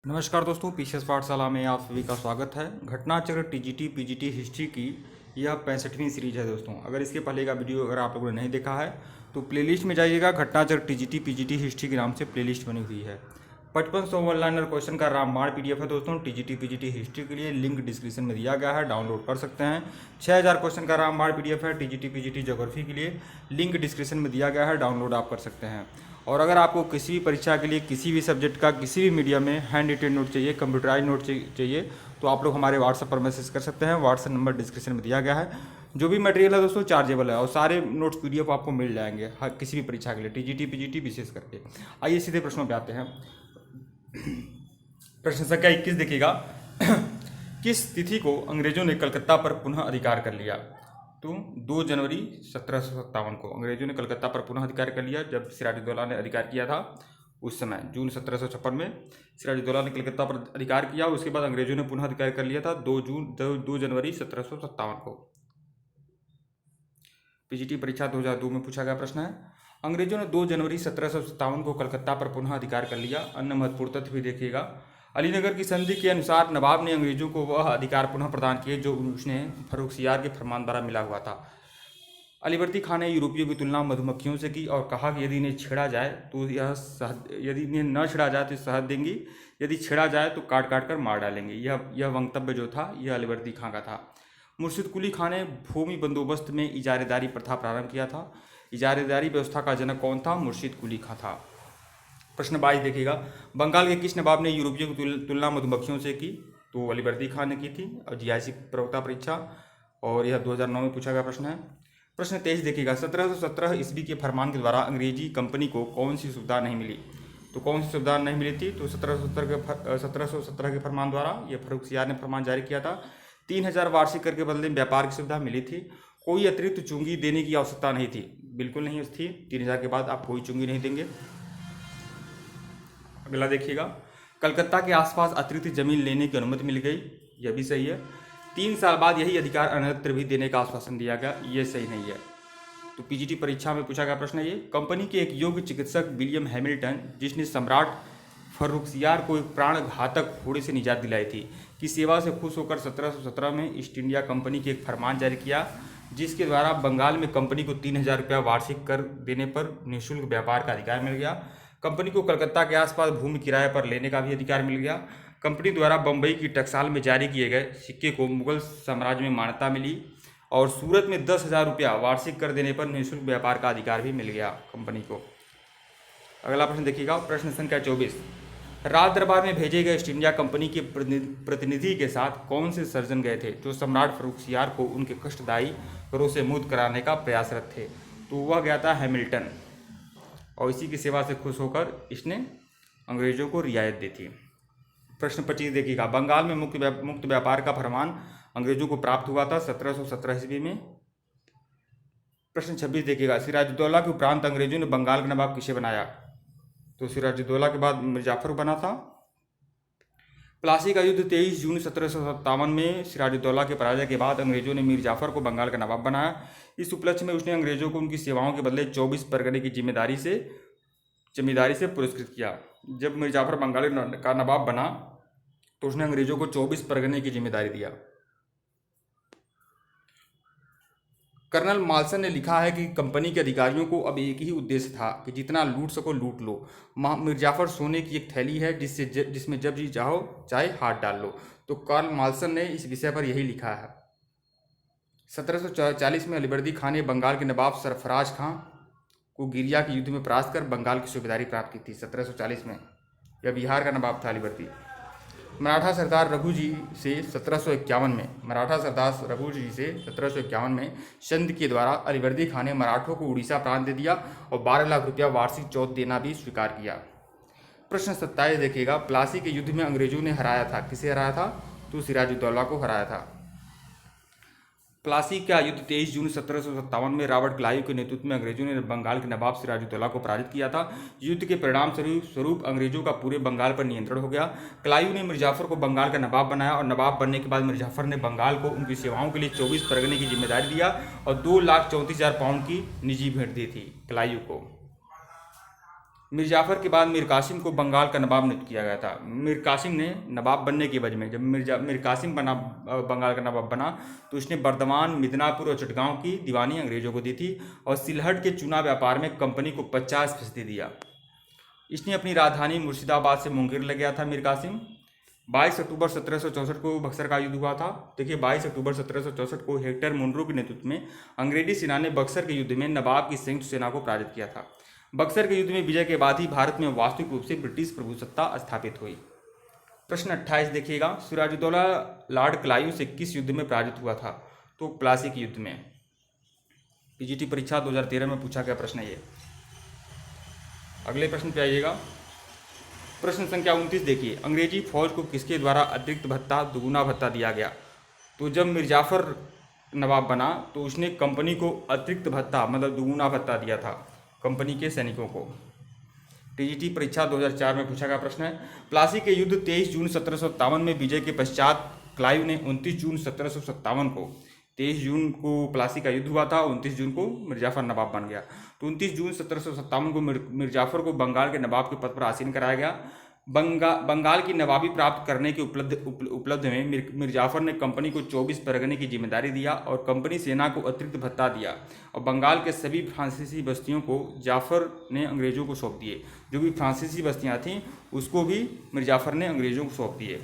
नमस्कार दोस्तों, पीसीएस पाठशाला में आप सभी का स्वागत है। घटनाचक्र टीजीटी पीजीटी हिस्ट्री की यह 65वीं सीरीज है दोस्तों। अगर इसके पहले का वीडियो अगर आप लोगों ने नहीं देखा है तो प्लेलिस्ट में जाइएगा। घटनाचक्र टीजीटी पीजीटी हिस्ट्री के नाम से प्लेलिस्ट बनी हुई है। 5500 ऑनलाइन क्वेश्चन का रामबाण पीडीएफ है दोस्तों। टीजीटी पीजीटी हिस्ट्री के लिए लिंक डिस्क्रिप्शन में दिया गया है, डाउनलोड कर सकते हैं। 6000 क्वेश्चन का रामबाण पीडीएफ है। टीजीटी पीजीटी ज्योग्राफी के लिए लिंक डिस्क्रिप्शन में दिया गया है, डाउनलोड आप कर सकते हैं। और अगर आपको किसी भी परीक्षा के लिए किसी भी सब्जेक्ट का किसी भी मीडियम में हैंड रिटेन नोट चाहिए, कंप्यूटराइज नोट चाहिए, तो आप लोग हमारे व्हाट्सएप पर मैसेज कर सकते हैं। व्हाट्सएप नंबर डिस्क्रिप्शन में दिया गया है। जो भी मटेरियल है दोस्तों चार्जेबल है और सारे नोट्स पीडीएफ आपको मिल जाएंगे हर किसी भी परीक्षा के लिए, टीजीटी पीजीटी विशेष करके। आइए सीधे प्रश्नों पे आते हैं। प्रश्न संख्या 21 देखिएगा। किस तिथि को अंग्रेजों ने कलकत्ता पर पुनः अधिकार कर लिया? तो 2 जनवरी 1757 को अंग्रेजों ने कलकत्ता पर पुनः अधिकार कर लिया। जब सिराजुद्दौला ने अधिकार किया था उस समय जून 1756 में सिराजुद्दौला ने कलकत्ता पर अधिकार किया। उसके बाद अंग्रेजों ने पुनः अधिकार कर लिया था 2 जनवरी 1757 को। पीजीटी परीक्षा 2002 में पूछा गया प्रश्न है। अंग्रेजों ने 2 जनवरी 1757 को कलकत्ता पर पुनः अधिकार कर लिया। अन्य महत्वपूर्ण तथ्य भी देखिएगा। अलीनगर की संधि के अनुसार नवाब ने अंग्रेजों को वह अधिकार पुनः प्रदान किए जो उसने फर्रुखसियार के फरमान द्वारा मिला हुआ था। अलीवर्दी खान ने यूरोपियों की तुलना मधुमक्खियों से की और कहा कि यदि इन्हें छेड़ा जाए तो यदि इन्हें न छेड़ा जाए तो शहद देंगी, यदि छेड़ा जाए तो काट काट कर मार डालेंगे। यह वक्तव्य जो था यह अलीवर्दी खान का था। मुर्शिद कुली खान ने भूमि बंदोबस्त में इजारेदारी प्रथा प्रारंभ किया था। इजारेदारी व्यवस्था का जनक कौन था? मुर्शिद कुली खान था। प्रश्न 22 देखिएगा। बंगाल के किस नवाब ने यूरोपियों की तुलना मधुमक्खियों से की? तो अलीवर्दी खान ने की थी। और जीआईसी प्रवक्ता परीक्षा और यह 2009 में पूछा गया प्रश्न है। प्रश्न 23 देखिएगा। 1717 ईस्वी के फरमान के द्वारा अंग्रेजी कंपनी को कौन सी सुविधा नहीं मिली? तो कौन सी सुविधा नहीं मिली थी? तो 1717 के फरमान द्वारा यह फर्रुखसियार ने फरमान जारी किया था। 3000 वार्षिक कर के बदले में व्यापार की सुविधा मिली थी। कोई अतिरिक्त चुंगी देने की आवश्यकता नहीं थी, बिल्कुल नहीं थी। 3000 के बाद आप कोई चुंगी नहीं देंगे। अगला देखिएगा। कलकत्ता के आसपास अतिरिक्त जमीन लेने की अनुमति मिल गई, यह भी सही है। 3 साल बाद यही अधिकार अन्यत्र भी देने का आश्वासन दिया गया, यह सही नहीं है। तो पीजीटी परीक्षा में पूछा गया प्रश्न है ये। कंपनी के एक योग्य चिकित्सक विलियम हैमिल्टन, जिसने सम्राट फर्रुखसियार को एक प्राण घातक फोड़े से निजात दिलाई थी, की सेवा से खुश होकर 1717 में ईस्ट इंडिया कंपनी के एक फरमान जारी किया, जिसके द्वारा बंगाल में कंपनी को 3000 रुपया वार्षिक कर देने पर निःशुल्क व्यापार का अधिकार मिल गया। कंपनी को कलकत्ता के आसपास भूमि किराए पर लेने का भी अधिकार मिल गया। कंपनी द्वारा बम्बई की टकसाल में जारी किए गए सिक्के को मुगल साम्राज्य में मान्यता मिली और सूरत में 10,000 रुपया वार्षिक कर देने पर निःशुल्क व्यापार का अधिकार भी मिल गया कंपनी को। अगला प्रश्न देखिएगा। प्रश्न संख्या 24। राज दरबार में भेजे गए ईस्ट इंडिया कंपनी के प्रतिनिधि के साथ कौन से सर्जन गए थे जो सम्राट फर्रुखसियार को उनके कष्टदायी करों से मुक्त कराने का प्रयासरत थे? तो वह गया था हैमिल्टन और इसी की सेवा से खुश होकर इसने अंग्रेजों को रियायत दी थी। प्रश्न 25 देखिएगा। बंगाल में मुक्त व्यापार का फरमान अंग्रेजों को प्राप्त हुआ था 1717 ईस्वी में। प्रश्न 26 देखिएगा। सिराजुद्दौला के उपरांत अंग्रेजों ने बंगाल का नवाब किसे बनाया? तो सिराजुद्दौला के बाद मीर जाफर बना था। प्लासी का युद्ध 23 जून 1757 में सिराजुद्दौला के पराजय के बाद अंग्रेजों ने मीर जाफर को बंगाल का नवाब बनाया। इस उपलक्ष्य में उसने अंग्रेजों को उनकी सेवाओं के बदले 24 परगने की जमींदारी से पुरस्कृत किया। जब मीर जाफर बंगाल का नवाब बना तो उसने अंग्रेजों को 24 परगने की जिम्मेदारी दिया। कर्नल माल्सन ने लिखा है कि कंपनी के अधिकारियों को अब एक ही उद्देश्य था कि जितना लूट सको लूट लो। मीर जाफर सोने की एक थैली है जिसमें जब जी चाहे हाथ डाल लो। तो कर्नल माल्सन ने इस विषय पर यही लिखा है। 1740 में अलीवर्दी खान ने बंगाल के नवाब सरफराज खां को गिरिया के युद्ध में परास्त कर बंगाल की सूबेदारी प्राप्त की थी 1740 में। यह बिहार का नवाब था अलीवर्दी। मराठा सरदार रघु जी से 1751 में चंद के द्वारा अलीवर्दी खान ने मराठों को उड़ीसा प्रांत दे दिया और 12 लाख रुपया वार्षिक चौथ देना भी स्वीकार किया। प्रश्न 27 देखिएगा। प्लासी के युद्ध में अंग्रेजों ने हराया था, किसे हराया था? तो सिराजुद्दौला को हराया था। प्लासी का युद्ध 23 जून 1757 में रॉबर्ट क्लाइव के नेतृत्व में अंग्रेजों ने बंगाल के नवाब सिराजुद्दौला को पराजित किया था। युद्ध के परिणाम स्वरूप अंग्रेजों का पूरे बंगाल पर नियंत्रण हो गया। क्लाइव ने मीर जाफर को बंगाल का नवाब बनाया और नवाब बनने के बाद मीर जाफर ने बंगाल को उनकी सेवाओं के लिए 24 परगने की जिम्मेदारी दिया और 2,34,000 पाउंड की निजी भेंट दी थी क्लाइव को। मीर जाफर के बाद मीर कासिम को बंगाल का नवाब नियुक्त किया गया था। मीर कासिम ने नवाब बनने के एवज में, जब मीर कासिम बंगाल का नवाब बना तो उसने बर्धमान, मिदनापुर और चटगांव की दीवानी अंग्रेजों को दी थी और सिलहट के चूना व्यापार में कंपनी को 50% दिया। इसने अपनी राजधानी मुर्शिदाबाद से मुंगेर ले गया था मीर कासिम। 22 अक्टूबर 1764 को बक्सर का युद्ध हुआ था। देखिए 22 अक्टूबर 1764 को हेक्टर मुनरो के नेतृत्व में अंग्रेजी सेना ने बक्सर के युद्ध में नवाब की संयुक्त सेना को पराजित किया था। बक्सर के युद्ध में विजय के बाद ही भारत में वास्तविक रूप से ब्रिटिश प्रभुसत्ता स्थापित हुई। प्रश्न 28 देखिएगा, सिराजुद्दौला लॉर्ड क्लाइव से किस युद्ध में पराजित हुआ था? तो प्लासी के युद्ध में। पीजीटी परीक्षा 2013 में पूछा गया प्रश्न ये। अगले प्रश्न पे आइएगा। प्रश्न संख्या 29 देखिए, अंग्रेजी फौज को किसके द्वारा अतिरिक्त भत्ता, दुगुना भत्ता दिया गया? तो जब मीर जाफर नवाब बना तो उसने कंपनी को अतिरिक्त भत्ता मतलब दुगुना भत्ता दिया था कंपनी के सैनिकों को। टीजीटी परीक्षा 2004 में पूछा गया प्रश्न है। प्लासी के युद्ध 23 जून 1757 में विजय के पश्चात क्लाइव ने 29 जून 1757 को, 23 जून को प्लासी का युद्ध हुआ था, 29 जून को मीर जाफर नवाब बन गया। तो 29 जून 1757 को मीर जाफर को बंगाल के नवाब के पद पर आसीन कराया गया। बंगाल की नवाबी प्राप्त करने के उपलब्ध में मीर जाफर ने कंपनी को 24 परगने की जिम्मेदारी दिया और कंपनी सेना को अतिरिक्त भत्ता दिया और बंगाल के सभी फ्रांसीसी बस्तियों को जाफर ने अंग्रेजों को सौंप दिए। जो भी फ्रांसीसी बस्तियां थीं उसको भी मीर जाफर ने अंग्रेजों को सौंप दिए।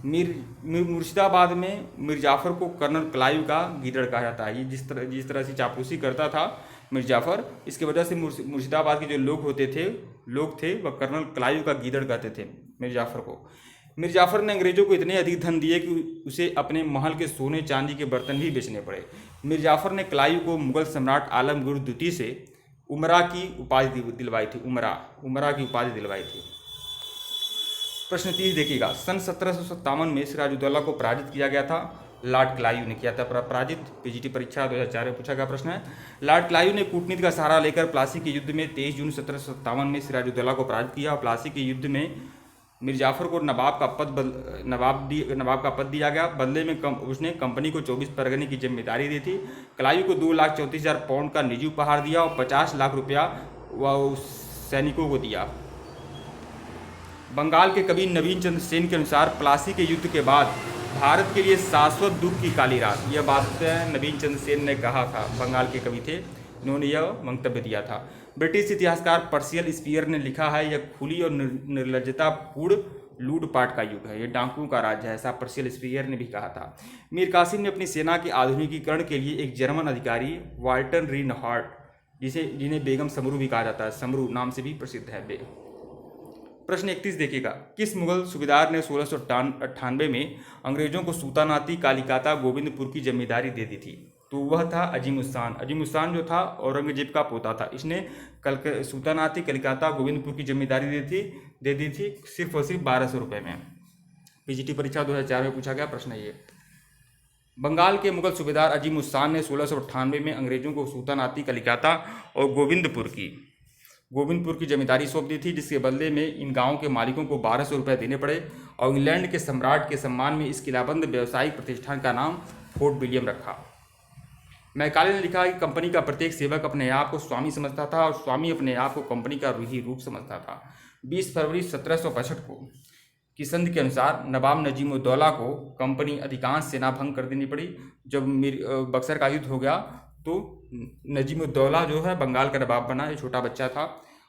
मुर्शिदाबाद में मीर जाफर को कर्नल क्लाइव का गीदड़ कहा जाता है। ये जिस तरह से चापलूसी करता था मीर जाफर, इसकी वजह से मुर्शिदाबाद के जो लोग थे वह कर्नल क्लाइव का गीदड़ कहते थे मीर जाफर को। मीर जाफर ने अंग्रेजों को इतने अधिक धन दिए कि उसे अपने महल के सोने चांदी के बर्तन भी बेचने पड़े। मीर जाफर ने क्लाइव को मुगल सम्राट आलमगीर द्वितीय से उमरा की उपाधि दिलवाई थी। उमरा की उपाधि दिलवाई थी। प्रश्न 30 देखिएगा, सन 1757 में सिराजुद्दौला को पराजित किया गया था। लॉर्ड क्लाइव ने किया था पराजित। पीजीटी परीक्षा 2004 में पूछा गया प्रश्न है। लॉर्ड क्लाइव ने कूटनीति का सहारा लेकर प्लासी के युद्ध में 23 जून 1757 में सिराजुद्दौला को पराजित किया और प्लासी के युद्ध में मीर जाफर को नवाब का पद दिया गया। बदले में उसने कंपनी को 24 परगने की जिम्मेदारी दी थी। क्लाइव को 2,34,000 पाउंड का निजी उपहार दिया और 50 लाख रुपया वह सैनिकों को दिया। बंगाल के कवि नवीन चंद्र सेन के अनुसार प्लासी के युद्ध के बाद भारत के लिए शाश्वत दुख की काली रात, यह बात नवीन चंद्र सेन ने कहा था। बंगाल के कवि थे, उन्होंने यह मंतव्य दिया था। ब्रिटिश इतिहासकार पर्सियल स्पीयर ने लिखा है, यह खुली और निर्लज्जतापूर्ण लूटपाट का युग है, यह डाकुओं का राज्य है, ऐसा पर्सियल स्पीयर ने भी कहा था। मीर कासिम ने अपनी सेना के आधुनिकीकरण के लिए एक जर्मन अधिकारी वाल्टर रीनहार्ट, जिन्हें बेगम समरू भी कहा जाता है, समरू नाम से भी प्रसिद्ध है वे। प्रश्न 31 देखिएगा, किस मुगल सूबेदार ने 1698 में अंग्रेजों को सुल्तानाती कालिकाता गोविंदपुर की जिम्मेदारी दे दी थी? तो वह था अजीमुस्तान। अजीमुस्तान जो था औरंगजेब का पोता था। इसने सुल्तानाती कलिकाता गोविंदपुर की जिम्मेदारी दे दी थी सिर्फ और सिर्फ 1200 रुपये में। पीजीटी परीक्षा 2004 में पूछा गया प्रश्न ये। बंगाल के मुगल सूबेदार अजीमुस्तान ने 1698 में अंग्रेजों को सुल्तानाती कलिकाता और गोविंदपुर की जमींदारी सौंप दी थी, जिसके बदले में इन गांवों के मालिकों को 1200 रुपये देने पड़े और इंग्लैंड के सम्राट के सम्मान में इस किलाबंद व्यावसायिक प्रतिष्ठान का नाम फोर्ट विलियम रखा। मैकाले ने लिखा कि कंपनी का प्रत्येक सेवक अपने आप को स्वामी समझता था और स्वामी अपने आप को कंपनी का रूही रूप समझता था। 20 फरवरी 1765 को की संधि के अनुसार नवाब नजीमुद्दौला को कंपनी अधिकांश सेना भंग कर देनी पड़ी। जब बक्सर का युद्ध हो गया तो नजीमुद्दौला जो है बंगाल का नवाब बना, ये छोटा बच्चा था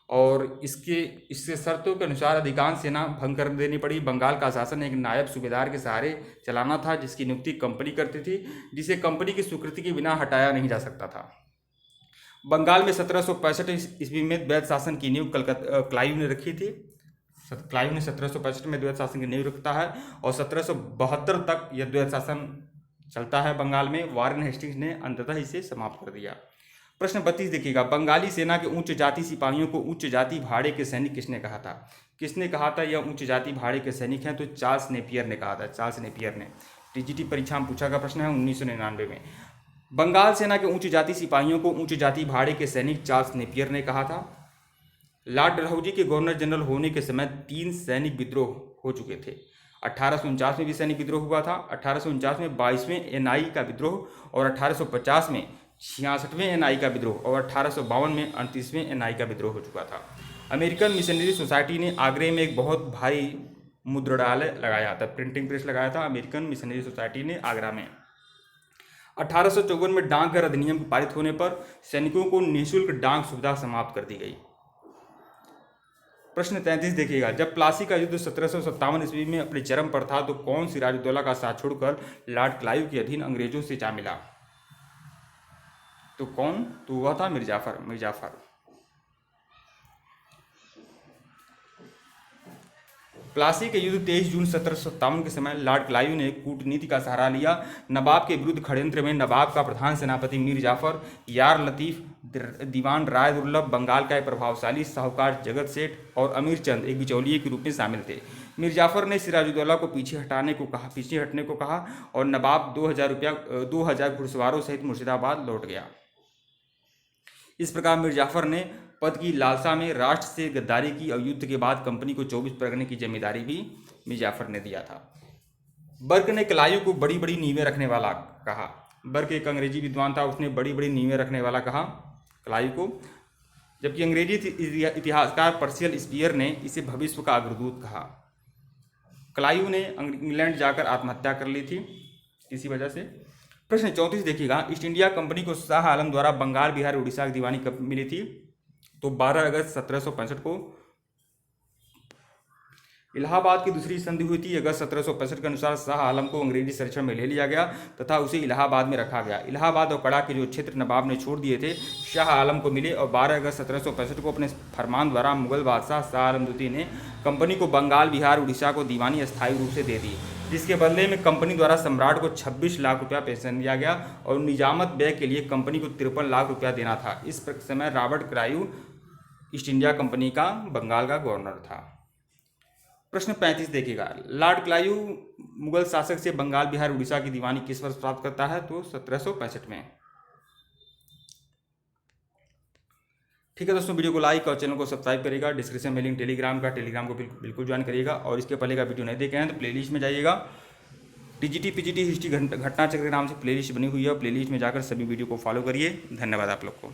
और इसके शर्तों के अनुसार अधिकांश सेना भंग कर देनी पड़ी। बंगाल का शासन एक नायब सूबेदार के सहारे चलाना था, जिसकी नियुक्ति कंपनी करती थी, जिसे कंपनी की स्वीकृति के बिना हटाया नहीं जा सकता था। बंगाल में 1765 ईस्वी में द्वैत शासन की नींव क्लाइव ने रखी थी। क्लाइव ने 1765 में द्वैत शासन की नींव रखता है और 1772 तक यह द्वैत शासन चलता है बंगाल में। वारेन हेस्टिंग्स ने अंततः इसे समाप्त कर दिया। प्रश्न 32 देखिएगा, बंगाली सेना के उच्च जाति सिपाहियों को उच्च जाति भाड़े के सैनिक किसने कहा था? किसने कहा था यह उच्च जाति भाड़े के सैनिक हैं? तो चार्ल्स नेपियर ने कहा था। चार्ल्स नेपियर ने। टीजीटी परीक्षा में पूछा गया प्रश्न है 1999 में। बंगाल सेना के उच्च जाति सिपाहियों को उच्च जाति भाड़े के सैनिक चार्ल्स नेपियर ने कहा था। लॉर्ड डलहौजी के गवर्नर जनरल होने के समय 3 सैनिक विद्रोह हो चुके थे। 1849 में भी सैनिक विद्रोह हुआ था, 1849 में 22वें एनआई का विद्रोह और 1850 में 66वें एनआई का विद्रोह और 1852 में 38वें एनआई का विद्रोह हो चुका था। अमेरिकन मिशनरी सोसाइटी ने आगरे में एक बहुत भारी मुद्रणालय लगाया था, प्रिंटिंग प्रेस लगाया था अमेरिकन मिशनरी सोसाइटी ने आगरा में। 1854 में डाकघर अधिनियम पारित होने पर सैनिकों को निःशुल्क डाक सुविधा समाप्त कर दी गई। प्रश्न 33 देखिएगा, जब प्लासी का युद्ध 1757 ईस्वी में अपने चरम पर था तो कौन सिराजुद्दौला का साथ छोड़कर लॉर्ड क्लाइव के अधीन अंग्रेजों से जा मिला? तो कौन? तो वह था मिर्जाफर। प्लासी के युद्ध 23 जून 1757 के समय लॉर्ड क्लाइव ने कूटनीति का सहारा लिया। नवाब के विरुद्ध षड्यंत्र में नवाब का प्रधान सेनापति मीर जाफर, यार लतीफ, दीवान राय दुर्लभ, बंगाल का एक प्रभावशाली साहूकार जगत सेठ और अमीर चंद एक बिचौलिए के रूप में शामिल थे। मीर जाफर ने सिराजुद्दौला को पीछे हटने को कहा और नवाब 2000 घुड़सवारों सहित मुर्शिदाबाद लौट गया। इस प्रकार मीर जाफर ने पद की लालसा में राष्ट्र से गद्दारी की और युद्ध के बाद कंपनी को 24 परगने की जिम्मेदारी भी मीर जाफर ने दिया था। बर्क ने क्लाइव को बड़ी बड़ी नींवें रखने वाला कहा। बर्क एक अंग्रेजी विद्वान था, उसने बड़ी बड़ी नींवें रखने वाला कहा क्लाइव को, जबकि अंग्रेजी इतिहासकार पर्सियल स्पीयर ने इसे भविष्य का अग्रदूत कहा। क्लाइव ने इंग्लैंड जाकर आत्महत्या कर ली थी किसी वजह से। प्रश्न 34 देखिएगा, ईस्ट इंडिया कंपनी को शाह आलम द्वारा बंगाल, बिहार, उड़ीसा की दीवानी कब मिली थी? तो 12 अगस्त 1765 को इलाहाबाद की दूसरी संधि हुई थी। अगस्त 1765 के अनुसार शाह आलम को अंग्रेजी संरक्षण में ले लिया गया तथा उसे इलाहाबाद में रखा गया। इलाहाबाद और कड़ा के जो क्षेत्र नवाब ने छोड़ दिए थे शाह आलम को मिले और 12 अगस्त 1765 को अपने फरमान द्वारा मुगल बादशाह शाह आलम द्वितीय ने कंपनी को बंगाल, बिहार, उड़ीसा को दीवानी अस्थायी रूप से दे दी, जिसके बदले में कंपनी द्वारा सम्राट को 26 लाख रुपया पेंशन दिया गया और निजामत व्यय के लिए कंपनी को 53 लाख रुपया देना था। इस समय Robert Clive east India company का बंगाल का गवर्नर था। प्रश्न 35 देखिएगा, लॉर्ड क्लाइव मुगल शासक से बंगाल, बिहार, उड़ीसा की दीवानी किस वर्ष प्राप्त करता है? तो 1765 में। ठीक है दोस्तों, वीडियो को लाइक और चैनल को सब्सक्राइब करिएगा। डिस्क्रिप्शन में लिंक टेलीग्राम को बिल्कुल ज्वाइन करिएगा और इसके पहले का वीडियो नहीं देखे हैं तो प्लेलिस्ट में जाइएगा। टीजीटी पीजीटी हिस्ट्री घटना चक्र के नाम से प्लेलिस्ट बनी हुई है, प्लेलिस्ट में जाकर सभी वीडियो को फॉलो करिए। धन्यवाद आप लोग को।